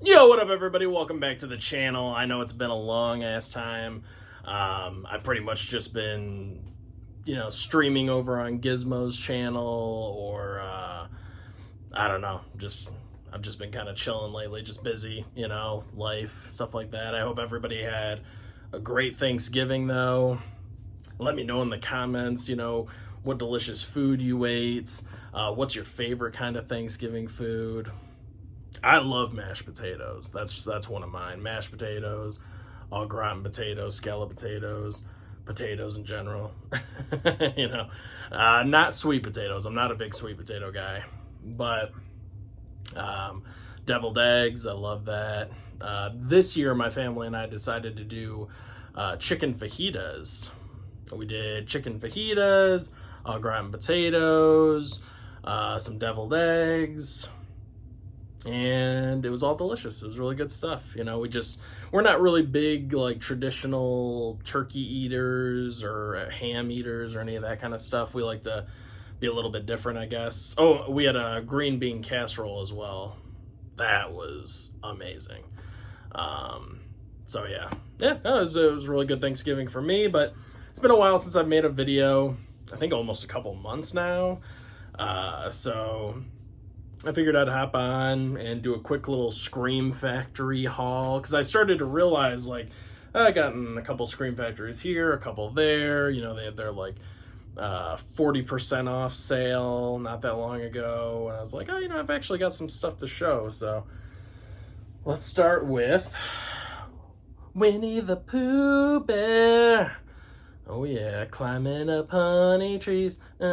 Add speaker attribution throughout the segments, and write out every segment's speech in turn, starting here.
Speaker 1: Yo, what up, everybody? Welcome back to the channel. I know it's been a long ass time. I've pretty much just been, streaming over on Gizmo's channel, or I don't know. I've just been kind of chilling lately, just busy, life, stuff like that. I hope everybody had a great Thanksgiving, though. Let me know in the comments, what delicious food you ate. What's your favorite kind of Thanksgiving food? I love mashed potatoes. That's one of mine. Mashed potatoes, au gratin potatoes, scallop potatoes in general. you know, Not sweet potatoes. I'm not a big sweet potato guy, but um, deviled eggs. I love that. This year, my family and I decided to do chicken fajitas. We did chicken fajitas, au gratin potatoes, some deviled eggs, and it was all delicious. It was really good stuff. We're not really big like traditional turkey eaters or ham eaters or any of that kind of stuff. We like to be a little bit different, I guess. Oh, we had a green bean casserole as well. That was amazing. So it was a really good Thanksgiving for me, but it's been a while since I've made a video. I think almost a couple months now. So I figured I'd hop on and do a quick little Scream Factory haul, because I started to realize, like, I gotten a couple Scream Factories here, a couple there. They had their, like, 40% off sale not that long ago, and I was like, oh, I've actually got some stuff to show. So let's start with Winnie the Pooh Bear. Oh yeah, climbing up honey trees. Something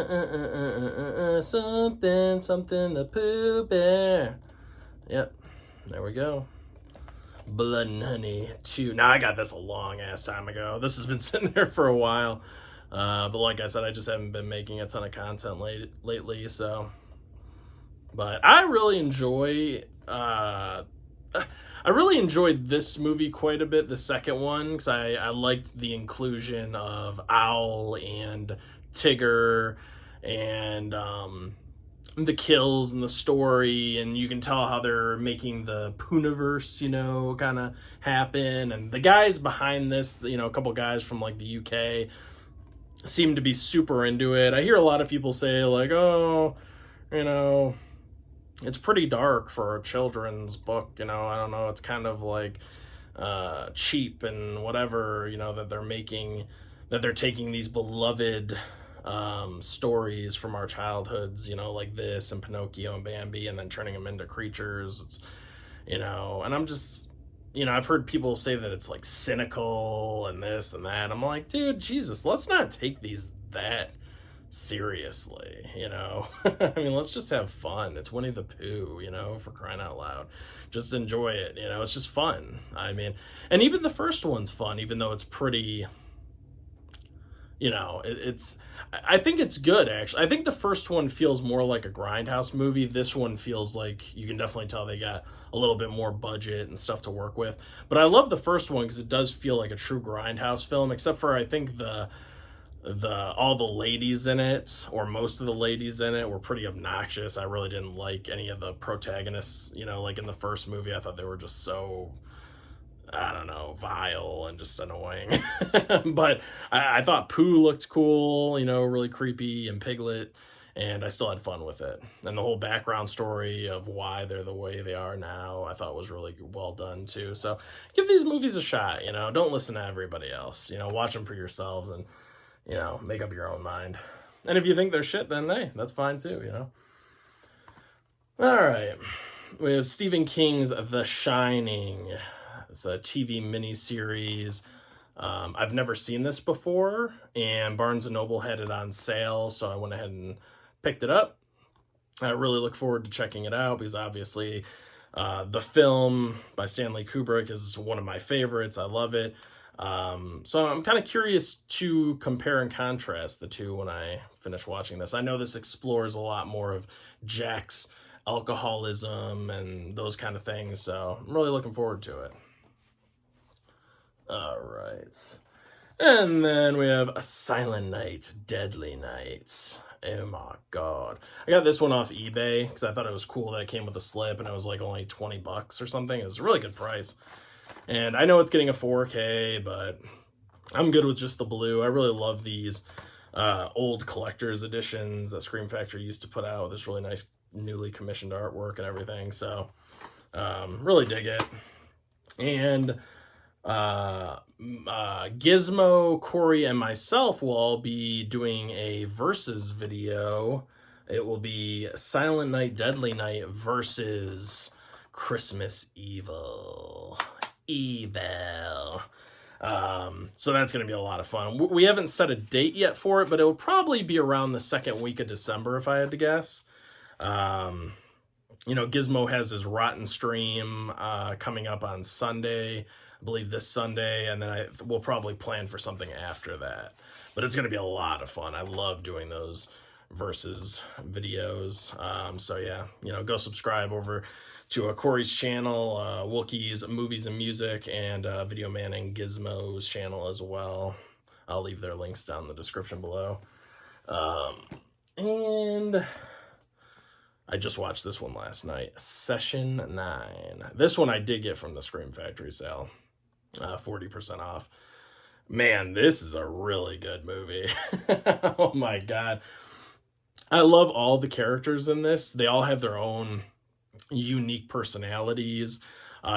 Speaker 1: the Pooh Bear. Yep, there we go. Blood and Honey 2. Now, I got this a long ass time ago. This has been sitting there for a while. But like I said, I just haven't been making a ton of content lately, so. But I really enjoyed this movie quite a bit, the second one, because I liked the inclusion of Owl and Tigger and the kills and the story, and you can tell how they're making the Pooniverse, kind of happen. And the guys behind this, a couple guys from like the UK, seem to be super into it. I hear a lot of people say like, oh, it's pretty dark for a children's book. I don't know. It's kind of like cheap and whatever, that they're taking these beloved stories from our childhoods, like this and Pinocchio and Bambi, and then turning them into creatures. And I'm just, I've heard people say that it's like cynical and this and that. I'm like, dude, Jesus, let's not take these that seriously. I mean, let's just have fun. It's Winnie the Pooh, for crying out loud. Just enjoy it. It's just fun. I mean, and even the first one's fun, even though it's pretty, I think it's good, actually. I think the first one feels more like a Grindhouse movie. This one feels like you can definitely tell they got a little bit more budget and stuff to work with. But I love the first one because it does feel like a true Grindhouse film, except for I think all the ladies in it, or most of the ladies in it, were pretty obnoxious. I really didn't like any of the protagonists, like in the first movie. I thought they were just so, I don't know, vile and just annoying. But I thought Pooh looked cool, really creepy, and Piglet, and I still had fun with it. And the whole background story of why they're the way they are now, I thought was really well done too. So give these movies a shot. Don't listen to everybody else. Watch them for yourselves and make up your own mind. And if you think they're shit, then hey, that's fine too, All right. We have Stephen King's The Shining. It's a TV miniseries. I've never seen this before, and Barnes & Noble had it on sale, so I went ahead and picked it up. I really look forward to checking it out, because obviously the film by Stanley Kubrick is one of my favorites. I love it. So I'm kind of curious to compare and contrast the two when I finish watching this. I know this explores a lot more of Jack's alcoholism and those kind of things, so I'm really looking forward to it. All right. And then we have A Silent Night, Deadly Night. Oh my God. I got this one off eBay because I thought it was cool that it came with a slip and it was like only $20 or something. It was a really good price. And I know it's getting a 4K, but I'm good with just the blue. I really love these old collector's editions that Scream Factory used to put out with this really nice newly commissioned artwork and everything. So really dig it. And Gizmo, Corey, and myself will all be doing a versus video. It will be Silent Night, Deadly Night versus Christmas Evil. So that's going to be a lot of fun. We haven't set a date yet for it, but it will probably be around the second week of December, if I had to guess. Gizmo has his Rotten stream coming up on Sunday, I believe this Sunday, and then we'll probably plan for something after that. But it's going to be a lot of fun. I love doing those versus videos. So yeah, go subscribe over to Corey's channel, Wookiees Movies and Music, and Video Man and Gizmo's channel as well. I'll leave their links down in the description below. And I just watched this one last night, Session 9. This one I did get from the Scream Factory sale, 40% off. Man, this is a really good movie. Oh my God. I love all the characters in this. They all have their own unique personalities.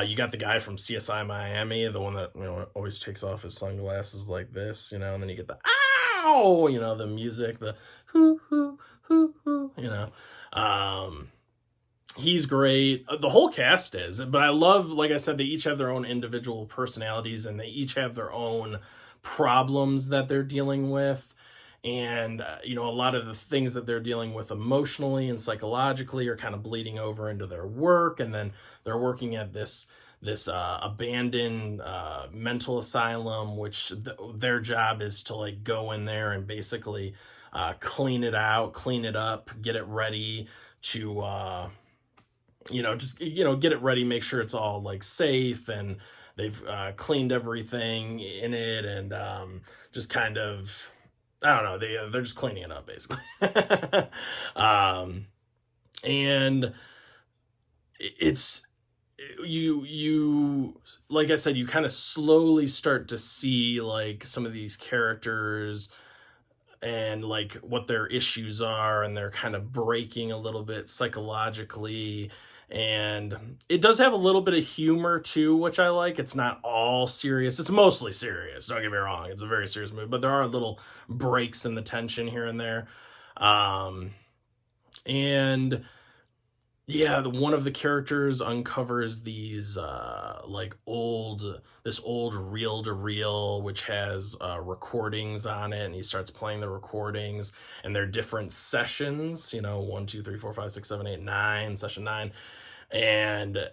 Speaker 1: You got the guy from CSI Miami, the one that always takes off his sunglasses like this, and then you get the ow, the music, the hoo hoo hoo hoo, he's great. The whole cast is, but I love, like I said, they each have their own individual personalities and they each have their own problems that they're dealing with. And, a lot of the things that they're dealing with emotionally and psychologically are kind of bleeding over into their work. And then they're working at this abandoned mental asylum, which their job is to like go in there and basically clean it out, clean it up, get it ready to, get it ready, make sure it's all like safe and they've cleaned everything in it and just kind of, I don't know, they're just cleaning it up basically. And it's, you like I said, you kind of slowly start to see like some of these characters and like what their issues are, and they're kind of breaking a little bit psychologically. And it does have a little bit of humor too, which I like. It's not all serious. It's mostly serious. Don't get me wrong. It's a very serious movie, but there are little breaks in the tension here and there. And yeah, one of the characters uncovers these this old reel-to-reel, which has recordings on it, and he starts playing the recordings, and they're different sessions, 1, 2, 3, 4, 5, 6, 7, 8, 9, session 9, and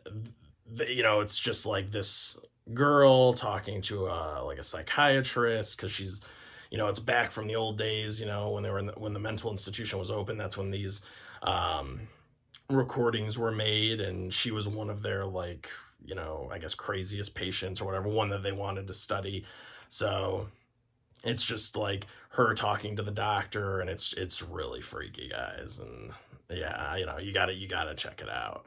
Speaker 1: it's just like this girl talking to like a psychiatrist because she's, it's back from the old days, when the mental institution was open. That's when these recordings were made, and she was one of their like, I guess craziest patients or whatever, one that they wanted to study. So it's just like her talking to the doctor, and it's really freaky, guys. And yeah, you gotta check it out.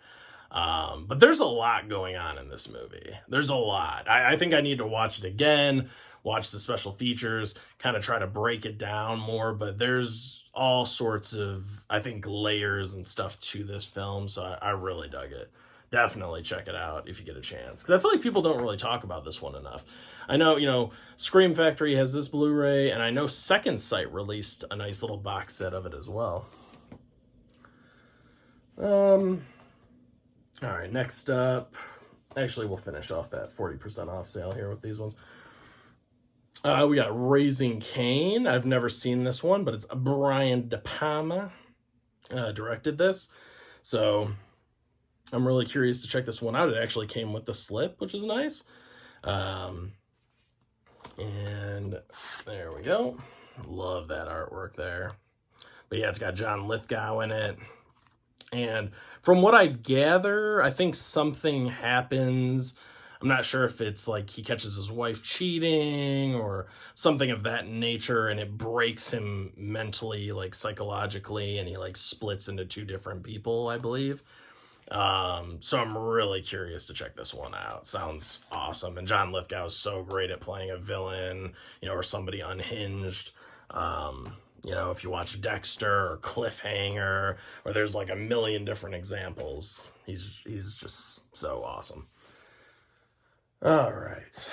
Speaker 1: But there's a lot going on in this movie. There's a lot. I think I need to watch it again, watch the special features, kind of try to break it down more, but there's all sorts of, I think, layers and stuff to this film, so I really dug it. Definitely check it out if you get a chance, because I feel like people don't really talk about this one enough. I know, Scream Factory has this Blu-ray, and I know Second Sight released a nice little box set of it as well. All right, next up, actually, we'll finish off that 40% off sale here with these ones. We got Raising Cain. I've never seen this one, but it's Brian De Palma directed this. So I'm really curious to check this one out. It actually came with the slip, which is nice. And there we go. Love that artwork there. But yeah, it's got John Lithgow in it. And from what I gather, I think something happens I'm not sure if it's like he catches his wife cheating or something of that nature, and it breaks him mentally, like psychologically, and he like splits into two different people, I believe. So I'm really curious to check this one out. Sounds awesome. And John Lithgow is so great at playing a villain, or somebody unhinged. If you watch Dexter or Cliffhanger, or there's like a million different examples, he's just so awesome. All right.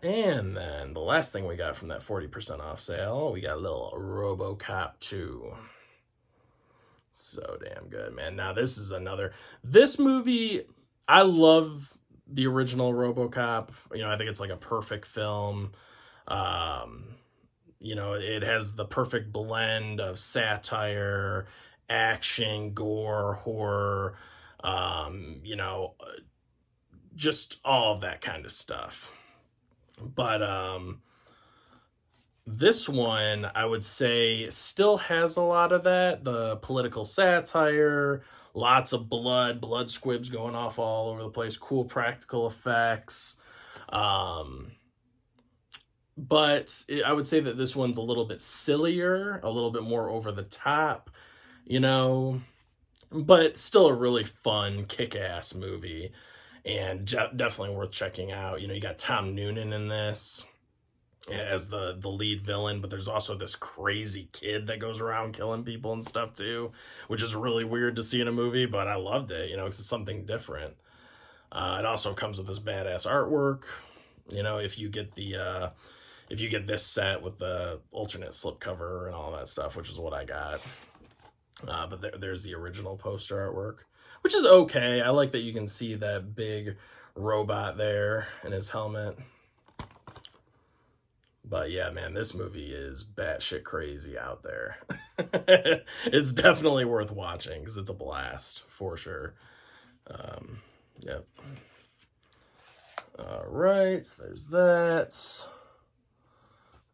Speaker 1: And then the last thing we got from that 40% off sale, we got a little RoboCop 2. So damn good, man. Now this movie, I love the original RoboCop. I think it's like a perfect film. It has the perfect blend of satire, action, gore, horror, just all of that kind of stuff. But this one, I would say, still has a lot of that. The political satire, lots of blood squibs going off all over the place, cool practical effects. But I would say that this one's a little bit sillier, a little bit more over the top, but still a really fun, kick-ass movie, and definitely worth checking out. You got Tom Noonan in this as the lead villain, but there's also this crazy kid that goes around killing people and stuff too, which is really weird to see in a movie, but I loved it, because it's something different. It also comes with this badass artwork. If you get this set with the alternate slipcover and all that stuff, which is what I got. But there's the original poster artwork, which is okay. I like that you can see that big robot there in his helmet. But yeah, man, this movie is batshit crazy out there. It's definitely worth watching because it's a blast for sure. Yep. All right, so there's that.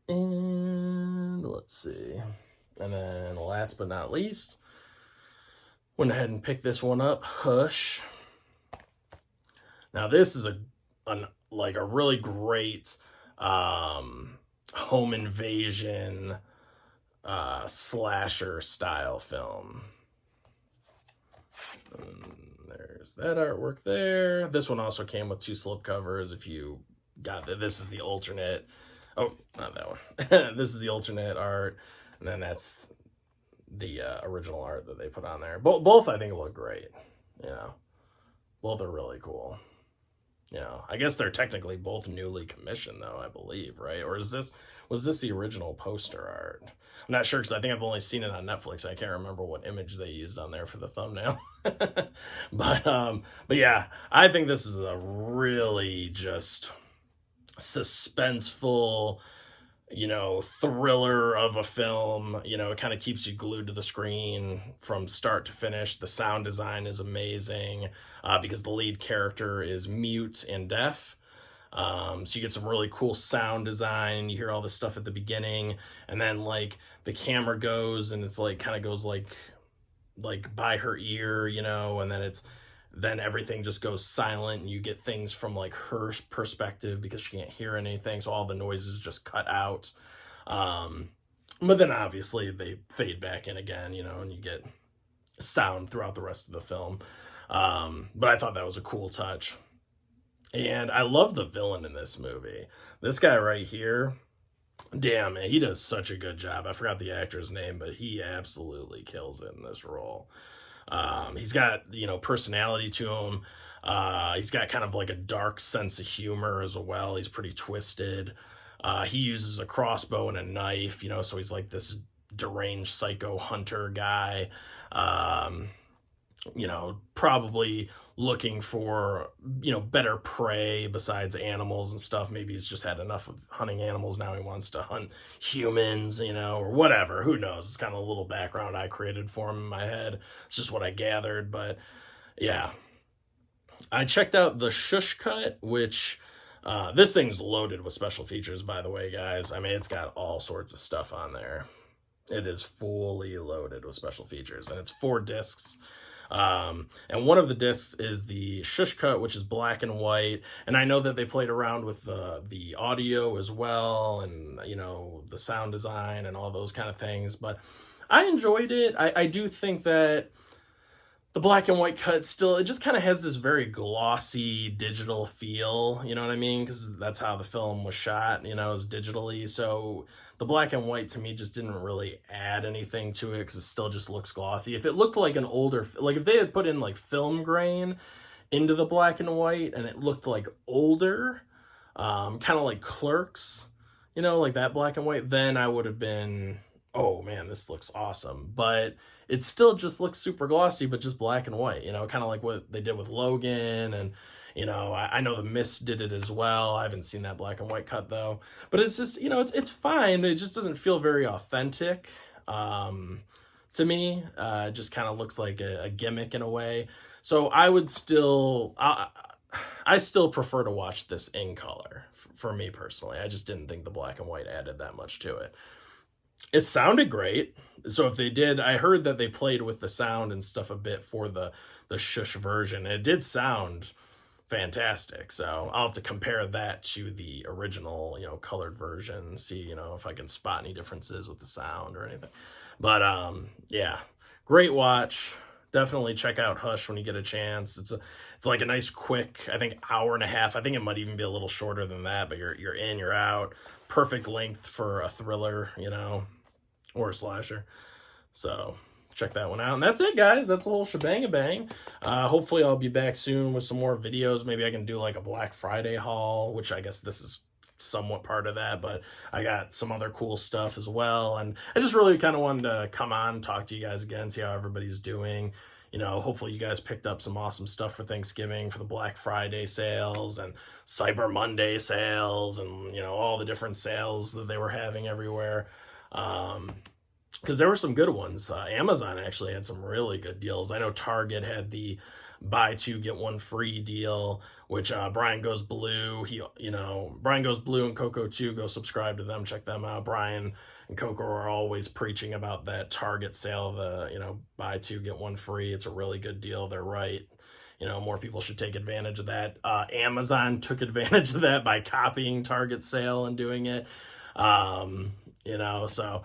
Speaker 1: And let's see. And then last but not least, went ahead and picked this one up, Hush. Now this is a really great home invasion slasher style film. And there's that artwork there. This one also came with 2 slipcovers. If you got this is the alternate. Oh, not that one. This is the alternate art, and then that's the original art that they put on there. Both I think look great. Both are really cool. I guess they're technically both newly commissioned, though, I believe, right? Or was this the original poster art? I'm not sure because I think I've only seen it on Netflix. I can't remember what image they used on there for the thumbnail. But yeah, I think this is a really just suspenseful, thriller of a film. It kind of keeps you glued to the screen from start to finish. The sound design is amazing because the lead character is mute and deaf. So you get some really cool sound design. You hear all this stuff at the beginning, and then like the camera goes and it's like kind of goes like by her ear, and then everything just goes silent and you get things from like her perspective because she can't hear anything. So all the noises just cut out. But then obviously they fade back in again, and you get sound throughout the rest of the film. But I thought that was a cool touch. And I love the villain in this movie. This guy right here, damn, man, he does such a good job. I forgot the actor's name, but he absolutely kills it in this role. He's got, personality to him. He's got kind of like a dark sense of humor as well. He's pretty twisted. He uses a crossbow and a knife, so he's like this deranged psycho hunter guy. Probably looking for, better prey besides animals and stuff. Maybe he's just had enough of hunting animals. Now he wants to hunt humans, or whatever. Who knows? It's kind of a little background I created for him in my head. It's just what I gathered. But yeah, I checked out the Shush Cut, which this thing's loaded with special features, by the way, guys. I mean, it's got all sorts of stuff on there. It is fully loaded with special features, and it's 4 discs. And one of the discs is the Shush Cut, which is black and white. And I know that they played around with the audio as well, and the sound design and all those kind of things. But I enjoyed it. I do think that the black and white cut still, it just kind of has this very glossy digital feel, you know what I mean? Because that's how the film was shot, is digitally. So the black and white to me just didn't really add anything to it because it still just looks glossy. If it looked like an older, like if they had put in like film grain into the black and white and it looked like older, kind of like Clerks, like that black and white, then I would have been, oh man, this looks awesome. But it still just looks super glossy, but just black and white, kind of like what they did with Logan. And, I know The Mist did it as well. I haven't seen that black and white cut though, but it's just, it's fine. It just doesn't feel very authentic to me. It just kind of looks like a gimmick in a way. So I would still, I still prefer to watch this in color for me personally. I just didn't think the black and white added that much to it. It sounded great. So if they did, I heard that they played with the sound and stuff a bit for the Shush version. It did sound fantastic. So I'll have to compare that to the original, colored version, see, if I can spot any differences with the sound or anything. But yeah, great watch. Definitely check out Hush when you get a chance. It's like a nice quick, I think, hour and a half. I think it might even be a little shorter than that, but you're in, you're out. Perfect length for a thriller, or a slasher. So check that one out. And that's it, guys. That's the whole shebang-a-bang. Hopefully I'll be back soon with some more videos. Maybe I can do like a Black Friday haul, which I guess this is somewhat part of that, but I got some other cool stuff as well. And I just really kind of wanted to come on, talk to you guys again, see how everybody's doing. Hopefully you guys picked up some awesome stuff for Thanksgiving, for the Black Friday sales and Cyber Monday sales and, all the different sales that they were having everywhere. Because there were some good ones. Amazon actually had some really good deals. I know Target had the buy two, get one free deal, which Brian Goes Blue, Brian Goes Blue and Coco 2, go subscribe to them, check them out. Brian and Coco are always preaching about that Target sale, the, buy two, get one free. It's a really good deal. They're right. More people should take advantage of that. Amazon took advantage of that by copying Target sale and doing it. So...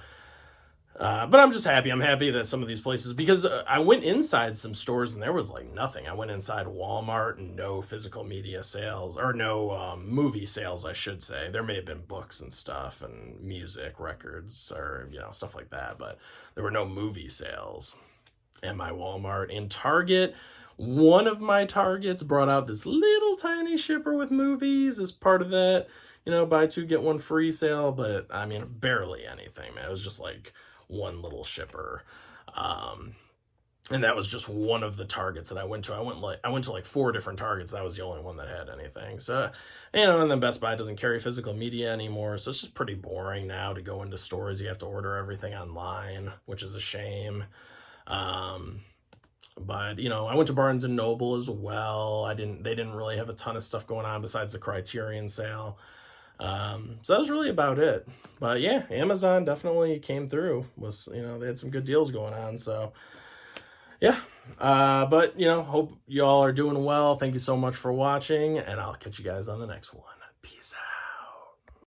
Speaker 1: but I'm just happy. I'm happy that some of these places, because I went inside some stores and there was like nothing. I went inside Walmart and no physical media sales, or no movie sales, I should say. There may have been books and stuff and music, records, or, stuff like that, but there were no movie sales at my Walmart. In Target, one of my Targets brought out this little tiny shipper with movies as part of that, buy two, get one free sale. But I mean, barely anything, man. It was just like one little shipper. And that was just one of the Targets that I went to. I went to like 4 different Targets. That was the only one that had anything. So, and then Best Buy doesn't carry physical media anymore. So it's just pretty boring now to go into stores. You have to order everything online, which is a shame. But, I went to Barnes & Noble as well. They didn't really have a ton of stuff going on besides the Criterion sale. So that was really about it. But yeah, Amazon definitely came through. They had some good deals going on. So yeah. But hope y'all are doing well. Thank you so much for watching, and I'll catch you guys on the next one. Peace out.